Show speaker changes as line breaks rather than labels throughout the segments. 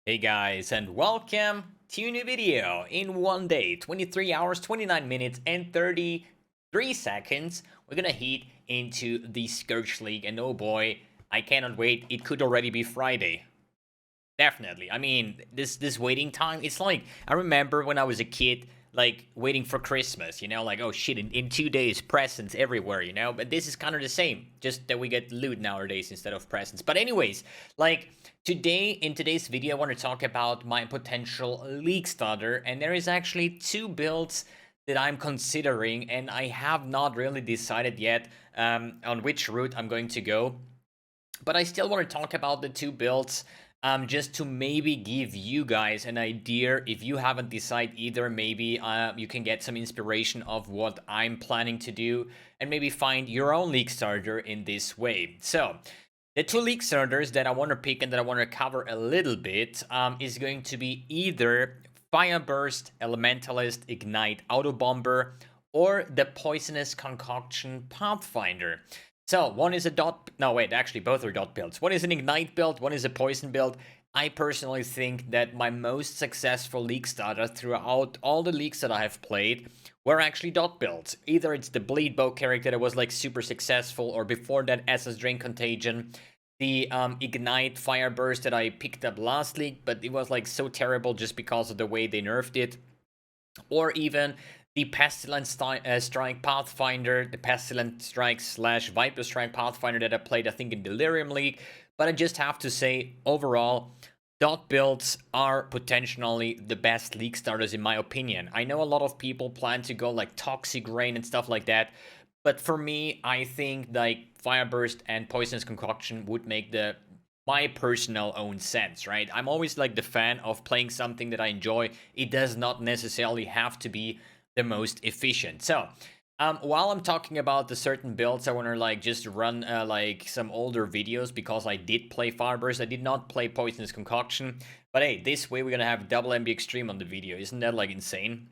Hey guys, and welcome to a new video. In one day, 23 hours, 29 minutes, and 33 seconds, we're gonna head into the Scourge League, and oh boy, I cannot wait. It could already be Friday. Definitely. I mean, this waiting time, it's like, I remember when I was a kid, like, waiting for Christmas, like, oh shit, in 2 days, presents everywhere, But this is kind of the same, just that we get loot nowadays instead of presents. But anyways, like, in today's video, I want to talk about my potential league starter, and there is actually two builds that I'm considering, and I have not really decided yet on which route I'm going to go. But I still want to talk about the two builds, just to maybe give you guys an idea. If you haven't decided either, maybe you can get some inspiration of what I'm planning to do and maybe find your own league starter in this way. So the two league starters that I want to pick and that I want to cover a little bit is going to be either Fireburst, Elementalist, Ignite, Autobomber, or the Poisonous Concoction Pathfinder. So one is a dot. No, wait, actually, both are dot builds. One is an Ignite build, one is a Poison build. I personally think that my most successful league starter throughout all the leagues that I have played were actually dot builds. Either it's the Bleed Bow character that was like super successful, or before that, Essence Drain Contagion, the Ignite Fire Burst that I picked up last league, but it was like so terrible just because of the way they nerfed it, or even the Pestilent Strike Pathfinder, the Pestilent Strike / Viper Strike Pathfinder that I played, I think, in Delirium League. But I just have to say, overall, dot builds are potentially the best league starters in my opinion. I know a lot of people plan to go like Toxic Rain and stuff like that, but for me, I think like Fireburst and Poisonous Concoction would make my personal own sense, right? I'm always like the fan of playing something that I enjoy. It does not necessarily have to be the most efficient. So, while I'm talking about the certain builds, I want to like just run like some older videos because I did play Fireburst. I did not play Poisonous Concoction, but hey, this way we're gonna have double mbXtreme on the video. Isn't that like insane?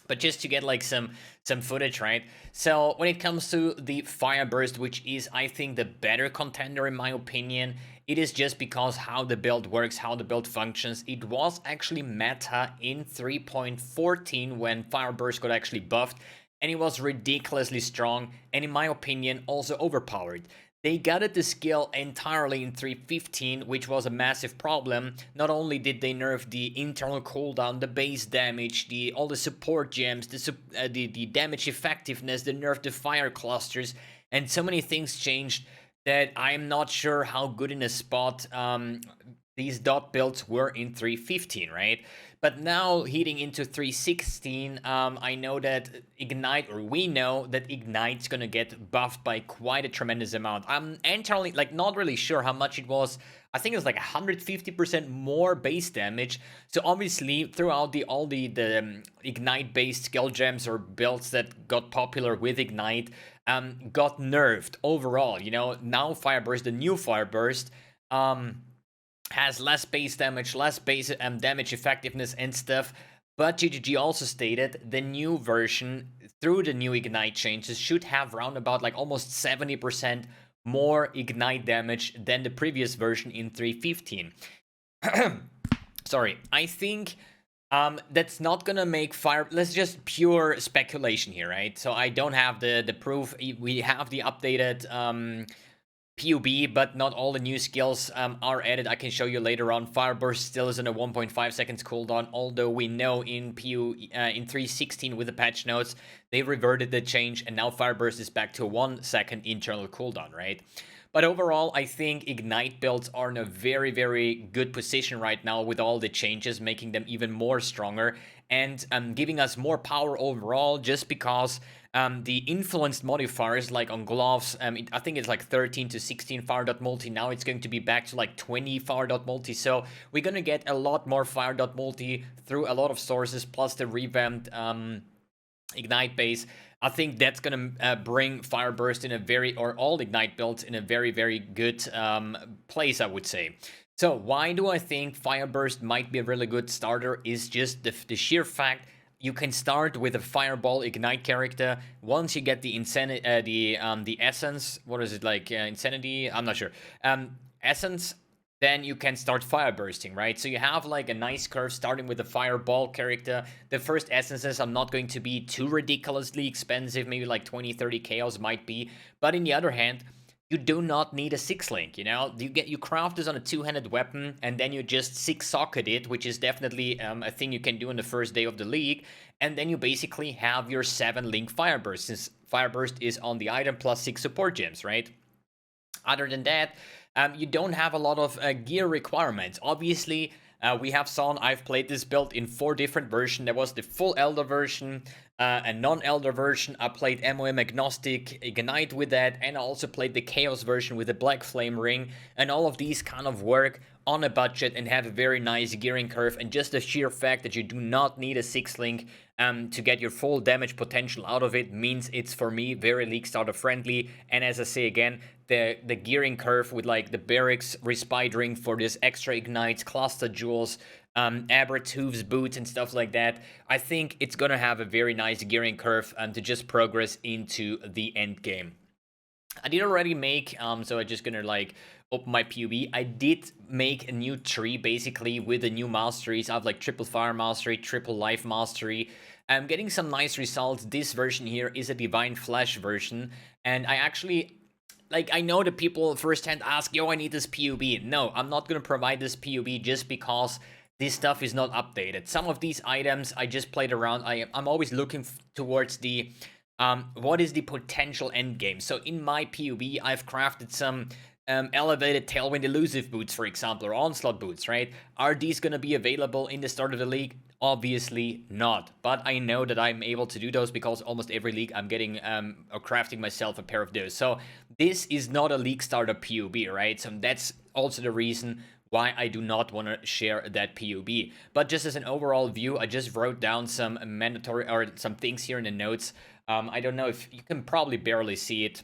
But just to get like some footage, right? So when it comes to the Fireburst, which is I think the better contender in my opinion, it is just because how the build works, how the build functions. It was actually meta in 3.14 when Fireburst got actually buffed, and it was ridiculously strong, and in my opinion also overpowered. They gutted the skill entirely in 3.15, which was a massive problem. Not only did they nerf the internal cooldown, the base damage, all the support gems, the damage effectiveness, they nerfed the fire clusters, and so many things changed that I'm not sure how good in a spot these dot builds were in 3.15, right? But now heading into 3.16, I know that Ignite, or we know that Ignite's gonna get buffed by quite a tremendous amount. I'm entirely, like, not really sure how much it was. I think it was like 150% more base damage. So obviously, throughout all the Ignite-based skill gems or builds that got popular with Ignite, got nerfed overall. Now Fireburst, the new Fireburst, has less base damage, less base damage effectiveness and stuff. But GGG also stated the new version, through the new Ignite changes, should have round about like almost 70% more Ignite damage than the previous version in 3.15. Sorry, I think that's not gonna make fire. Let's just pure speculation here, right? So I don't have the proof. We have the updated PUB, but not all the new skills are added. I can show you later on. Fireburst still is in a 1.5 seconds cooldown, although we know in in 3.16 with the patch notes, they reverted the change, and now Fireburst is back to a 1 second internal cooldown, right? But overall, I think Ignite builds are in a very, very good position right now with all the changes, making them even more stronger and giving us more power overall, just because the influenced modifiers, like on gloves, I think it's like 13 to 16 fire dot multi. Now it's going to be back to like 20 fire dot multi. So we're going to get a lot more fire dot multi through a lot of sources, plus the revamped Ignite base. I think that's going to bring Fireburst in a or all Ignite builds in a very, very good place, I would say. So why do I think Fireburst might be a really good starter is just the sheer fact you can start with a Fireball Ignite character. Once you get the the essence, what is it like? Insanity? I'm not sure. Essence. then you can start fire bursting, right? So you have like a nice curve starting with the fireball character. The first essences are not going to be too ridiculously expensive, maybe like 20-30 chaos might be. But in the other hand, you do not need a 6-link, you know? You craft this on a 2-handed weapon, and then you just 6-socket it, which is definitely a thing you can do on the first day of the league, and then you basically have your 7-link Fireburst, since Fireburst is on the item plus 6 support gems, right? Other than that, you don't have a lot of gear requirements. Obviously, we have Son. I've played this build in 4 different versions. There was the full Elder version, a non-Elder version. I played MOM Agnostic Ignite with that, and I also played the Chaos version with the Black Flame Ring. And all of these kind of work on a budget and have a very nice gearing curve. And just the sheer fact that you do not need a 6-link to get your full damage potential out of it means it's, for me, very League Starter friendly. And as I say again, the gearing curve with like the barracks respite ring for this extra ignites, cluster jewels, Aberrant Hooves boots and stuff like that, I think it's gonna have a very nice gearing curve to just progress into the end game. I did already make, so I'm just gonna like open my PUB. I did make a new tree basically with the new masteries. I have like triple fire mastery, triple life mastery. I'm getting some nice results. This version here is a divine flesh version, and I actually, like, I know that people firsthand ask, yo, I need this PUB. No, I'm not gonna provide this PUB just because this stuff is not updated. Some of these items I just played around. I'm always looking towards the what is the potential end game. So in my PUB, I've crafted some elevated Tailwind Elusive boots, for example, or Onslaught boots, right? Are these going to be available in the start of the league? Obviously not. But I know that I'm able to do those because almost every league I'm getting or crafting myself a pair of those. So this is not a league starter PUB, right? So that's also the reason why I do not want to share that PUB. But just as an overall view, I just wrote down some mandatory or some things here in the notes. I don't know if you can probably barely see it.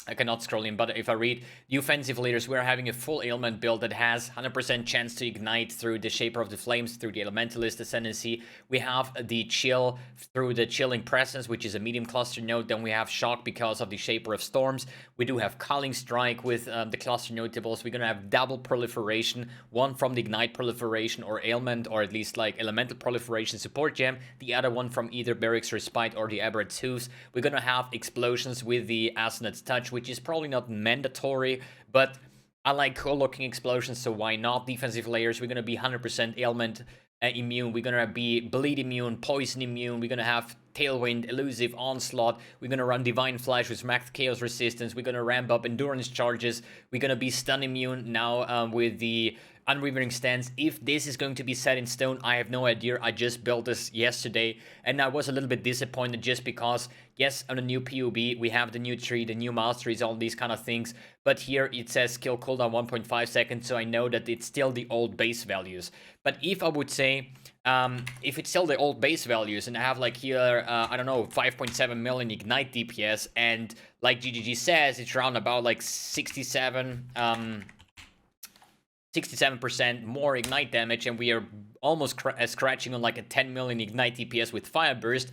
I cannot scroll in, but if I read, the offensive leaders, we're having a full ailment build that has 100% chance to ignite through the Shaper of the Flames, through the Elementalist Ascendancy. We have the Chill through the Chilling Presence, which is a medium cluster node. Then we have Shock because of the Shaper of Storms. We do have Culling Strike with the cluster notables. We're going to have double proliferation, one from the Ignite proliferation or ailment, or at least like elemental proliferation support gem. The other one from either Barracks Respite or the Aberrant Hooves. We're going to have explosions with the Asnet's Touch, which is probably not mandatory, but I like cool looking explosions, so why not? Defensive layers, we're going to be 100% ailment immune, we're going to be bleed immune, poison immune, we're going to have Tailwind, Elusive, Onslaught, we're going to run Divine Flash with Max Chaos Resistance, we're going to ramp up Endurance Charges, we're going to be stun immune now with the Unwavering Stance. If this is going to be set in stone, I have no idea. I just built this yesterday, and I was a little bit disappointed just because, yes, on the new PUB, we have the new tree, the new masteries, all these kind of things, but here it says skill cooldown 1.5 seconds, so I know that it's still the old base values. But if I would say, if it's still the old base values, and I have like here, I don't know, 5.7 million Ignite DPS, and like GGG says, it's around about like 67% more Ignite damage, and we are almost scratching on like a 10 million Ignite DPS with Fire Burst,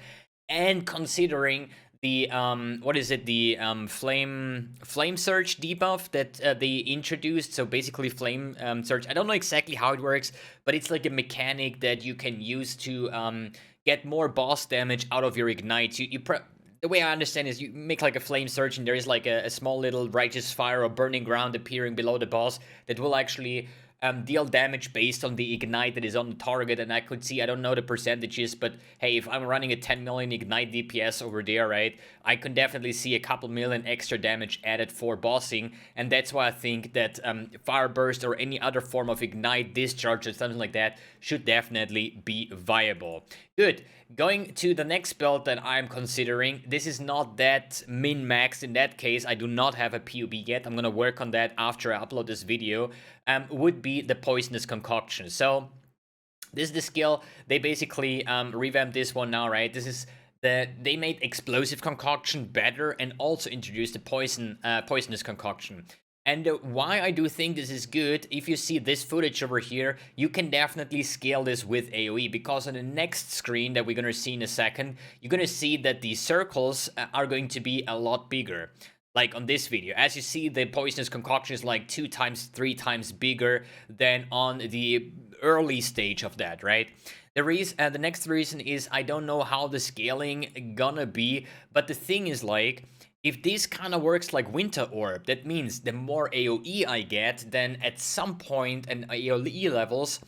and considering the what is it, the flame surge debuff that they introduced. So basically flame surge, I don't know exactly how it works, but it's like a mechanic that you can use to get more boss damage out of your ignites. The way I understand is you make like a flame surge, and there is like a small little righteous fire or burning ground appearing below the boss that will actually deal damage based on the ignite that is on the target. And I could see, I don't know the percentages, but hey, if I'm running a 10 million ignite DPS over there, right, I can definitely see a couple million extra damage added for bossing. And that's why I think that Fire Burst or any other form of ignite discharge or something like that should definitely be viable. Good. Going to the next build that I'm considering, this is not that min-maxed. In that case, I do not have a PUB yet. I'm gonna work on that after I upload this video. Would be the Poisonous Concoction. So this is the skill. They basically revamped this one now, right? This is they made Explosive Concoction better and also introduced the Poisonous Concoction. And why I do think this is good, if you see this footage over here, you can definitely scale this with AoE, because on the next screen that we're going to see in a second, you're going to see that the circles are going to be a lot bigger. like on this video. As you see, the poisonous concoction is like 2 times, 3 times bigger than on the early stage of that, right? The next reason is I don't know how the scaling gonna be, but the thing is, like, if this kind of works like Winter Orb, that means the more AoE I get, then at some point in AoE levels,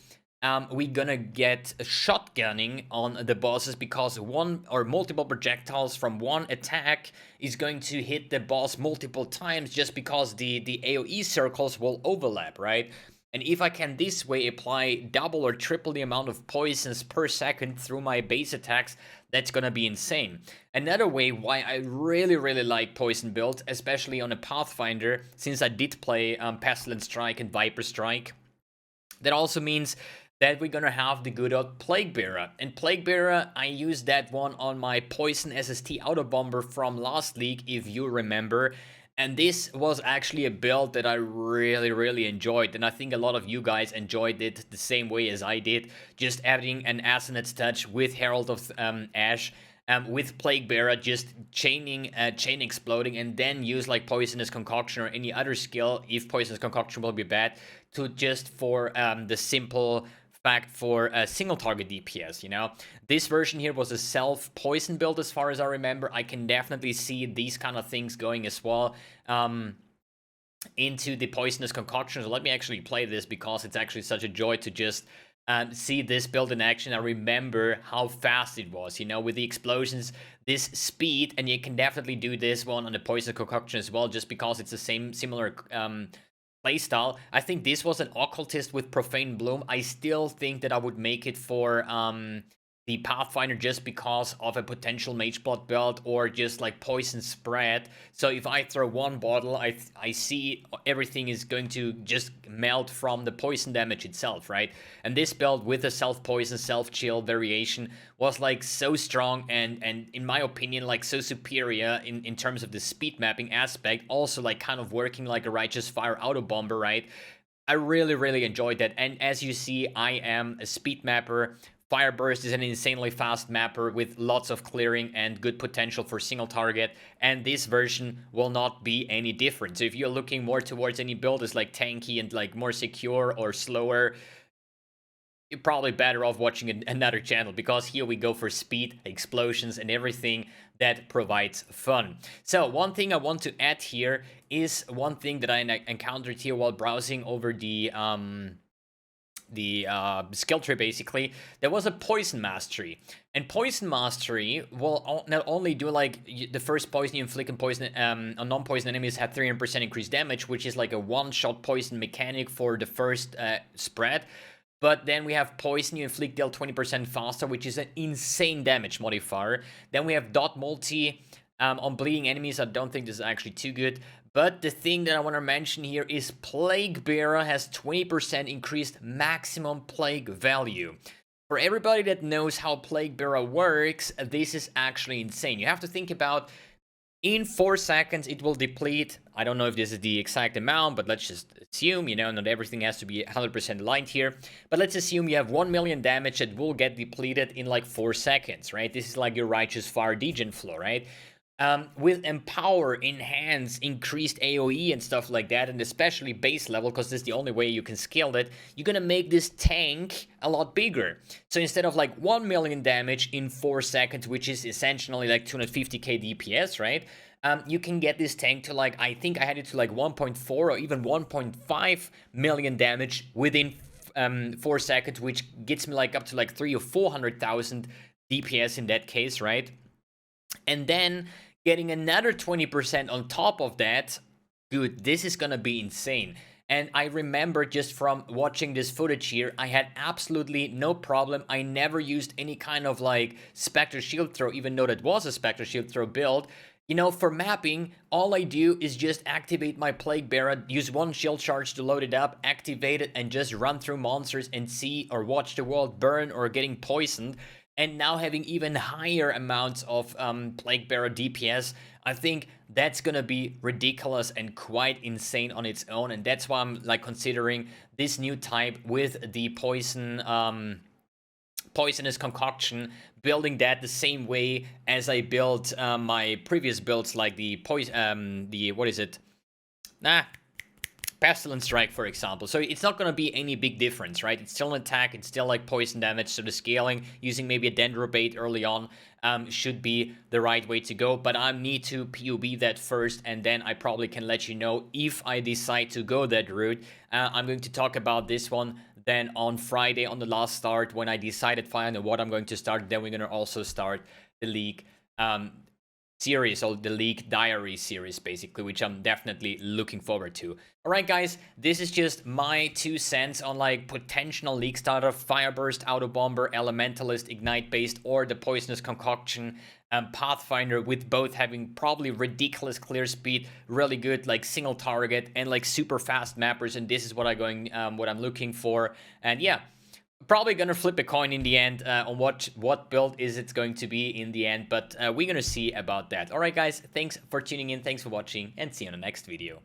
we're gonna get shotgunning on the bosses, because one or multiple projectiles from one attack is going to hit the boss multiple times, just because the AoE circles will overlap, right? And if I can this way apply double or triple the amount of poisons per second through my base attacks, that's gonna be insane. Another way why I really like poison builds, especially on a Pathfinder, since I did play Pestilent Strike and Viper Strike, that also means that we're gonna have the good old Plague Bearer. And Plague Bearer, I used that one on my Poison SST Auto Bomber from last league, if you remember. And this was actually a build that I really enjoyed, and I think a lot of you guys enjoyed it the same way as I did, just adding an Assonance Touch with Herald of Ash, with Plague Bearer, just chain exploding, and then use like Poisonous Concoction or any other skill, if Poisonous Concoction will be bad, to just for the simple fact for a single target DPS, you know? This version here was a self-poison build as far as I remember. I can definitely see these kind of things going as well into the Poisonous Concoction. So let me actually play this, because it's actually such a joy to just see this build in action. I remember how fast it was, you know, with the explosions, this speed, and you can definitely do this one on the Poison Concoction as well, just because it's the similar playstyle. I think this was an Occultist with Profane Bloom. I still think that I would make it for the Pathfinder, just because of a potential Mageblood build, or just like poison spread. So if I throw one bottle, I see everything is going to just melt from the poison damage itself, right? And this build with a self-poison, self-chill variation was like so strong, and in my opinion, like so superior in terms of the speed mapping aspect. Also like kind of working like a Righteous Fire Auto Bomber, right? I really enjoyed that. And as you see, I am a speed mapper. Fireburst is an insanely fast mapper with lots of clearing and good potential for single target, and this version will not be any different. So if you're looking more towards any build as like tanky and like more secure or slower, you're probably better off watching another channel, because here we go for speed, explosions, and everything that provides fun. So one thing I want to add here is one thing that I encountered here while browsing over the skill tree. Basically, there was a Poison Mastery, and Poison Mastery will not only do like the first poison you inflict on poison on non-poison enemies have 300% increased damage, which is like a one-shot poison mechanic for the first spread, but then we have poison you inflict deal 20% faster, which is an insane damage modifier. Then we have dot multi on bleeding enemies. I don't think this is actually too good. But the thing that I want to mention here is Plague Bearer has 20% increased maximum plague value. For everybody that knows how Plague Bearer works, this is actually insane. You have to think about, in 4 seconds it will deplete, I don't know if this is the exact amount, but let's just assume, you know, not everything has to be 100% aligned here, but let's assume you have 1 million damage that will get depleted in like 4 seconds, right? This is like your Righteous Fire degen flow, right? With Empower, Enhance, increased AoE and stuff like that, and especially base level, because this is the only way you can scale it, you're gonna make this tank a lot bigger. So instead of like 1 million damage in 4 seconds, which is essentially like 250k DPS, right? You can get this tank to like, I think I had it to like 1.4 or even 1.5 million damage within 4 seconds, which gets me like up to like 300,000 or 400,000 DPS in that case, right? And then getting another 20% on top of that, dude, this is gonna be insane. And I remember just from watching this footage here, I had absolutely no problem. I never used any kind of like Spectre Shield Throw, even though that was a Spectre Shield Throw build. You know, for mapping, all I do is just activate my Plague Bearer, use one shield charge to load it up, activate it, and just run through monsters and see or watch the world burn or getting poisoned. And now having even higher amounts of Plague Bearer DPS, I think that's gonna be ridiculous and quite insane on its own. And that's why I'm like considering this new type with the poison Poisonous Concoction, building that the same way as I built my previous builds, like the what is it? Pestilence Strike, for example. So it's not going to be any big difference, right? It's still an attack, it's still like poison damage, so the scaling, using maybe a Dendrobate early on, should be the right way to go. But I need to POB that first, and then I probably can let you know if I decide to go that route. I'm going to talk about this one then on Friday on the last start, when I decided finally what I'm going to start. Then we're going to also start the League series, or the League Diary series, basically, which I'm definitely looking forward to. Alright guys, this is just my 2 cents on like potential League starter: Fireburst, Autobomber, Elementalist, Ignite based, or the Poisonous Concoction Pathfinder, with both having probably ridiculous clear speed, really good like single target, and like super fast mappers. And this is what I'm looking for. And yeah, probably gonna flip a coin in the end on what build is it's going to be in the end, but we're gonna see about that. Alright guys, thanks for tuning in, thanks for watching, and see you in the next video.